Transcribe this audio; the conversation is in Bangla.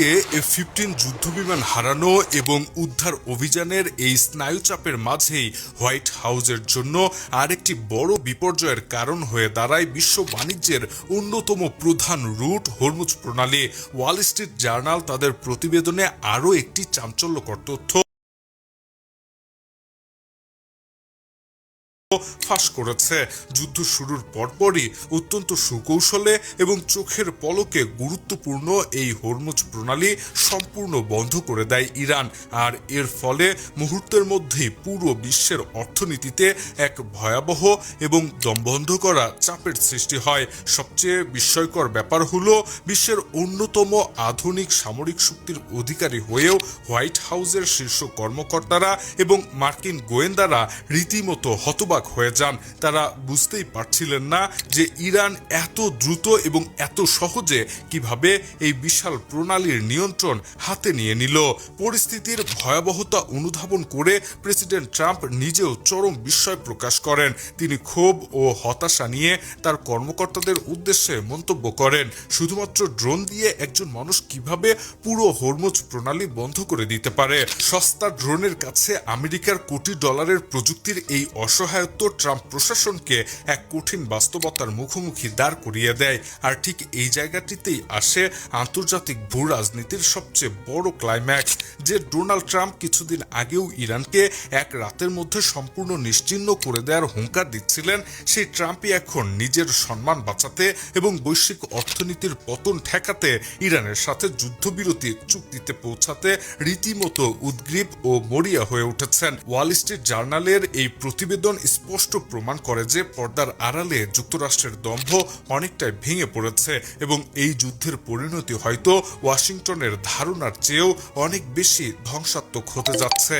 একদিকে F-15 যুদ্ধবিমান হারানো এবং উদ্ধার অভিযানের এই স্নায়ুচাপের মাঝেই হোয়াইট হাউসের জন্য আরেকটি বড় বিপর্যয়ের কারণ হয়ে দাঁড়ায় বিশ্ব বাণিজ্যের অন্যতম প্রধান রুট হরমুজ প্রণালী। ওয়াল স্ট্রিট জার্নাল তাদের প্রতিবেদনে আরও একটি চাঞ্চল্যকর তথ্য ফাঁস করেছে। যুদ্ধ শুরুর পরপরই অত্যন্ত সুকৌশলে এবং চোখের পলকে গুরুত্বপূর্ণ এই হরমুজ প্রণালী সম্পূর্ণ বন্ধ করে দেয় ইরান। আর এর ফলে মুহূর্তের মধ্যেই পুরো বিশ্বের অর্থনীতিতে এক ভয়াবহ এবং দমবন্ধ করা চাপের সৃষ্টি হয়। সবচেয়ে বিস্ময়কর ব্যাপার হলো বিশ্বের অন্যতম আধুনিক সামরিক শক্তির অধিকারী হয়েও হোয়াইট হাউসের শীর্ষ কর্মকর্তারা এবং মার্কিন গোয়েন্দারা রীতিমতো হতবাক হয়ে যান। তারা বুঝতেই পারছিলেন না যে ইরান এত দ্রুত এবং এত সহজে কিভাবে এই বিশাল প্রণালীর নিয়ন্ত্রণ হাতে নিয়ে নিল। পরিস্থিতির ভয়াবহতা অনুধাবন করে প্রেসিডেন্ট ট্রাম্প নিজেও চরম বিস্ময় প্রকাশ করেন। তিনি ক্ষোভ ও হতাশা নিয়ে তার কর্মকর্তাদের উদ্দেশ্যে মন্তব্য করেন, শুধুমাত্র ড্রোন দিয়ে একজন মানুষ কিভাবে পুরো হরমুজ প্রণালী বন্ধ করে দিতে পারে। সস্তা ড্রোনের কাছে আমেরিকার কোটি ডলারের প্রযুক্তির এই অসহায়ত্ব ট্রাম্প প্রশাসনকে এক কঠিন বাস্তবতার মুখোমুখি দাঁড় করিয়ে দেয়। আর ঠিক এই জায়গাটিতেই আসে আন্তর্জাতিক ভূ রাজনীতির সবচেয়ে বড় ক্লাইম্যাক্স। যে ডোনাল্ড ট্রাম্প কিছুদিন আগেও ইরানকে এক রাতের মধ্যে সম্পূর্ণ নিশ্চিহ্ন করে দেওয়ার হুঙ্কার দিচ্ছিলেন, সেই ট্রাম্পই এখন নিজের সম্মান বাঁচাতে এবং বৈশ্বিক অর্থনীতির পতন ঠেকাতে ইরানের সাথে যুদ্ধবিরতি চুক্তিতে পৌঁছাতে রীতিমতো উদ্গ্রীব ও মরিয়া হয়ে উঠেছেন। ওয়াল স্ট্রিট জার্নালের এই প্রতিবেদন স্পষ্ট প্রমাণ করে যে পর্দার আড়ালে যুক্তরাষ্ট্রের দম্ভ অনেকটাই ভেঙে পড়েছে এবং এই যুদ্ধের পরিণতি হয়তো ওয়াশিংটনের ধারণার চেয়েও অনেক বেশি ধ্বংসাত্মক হতে যাচ্ছে।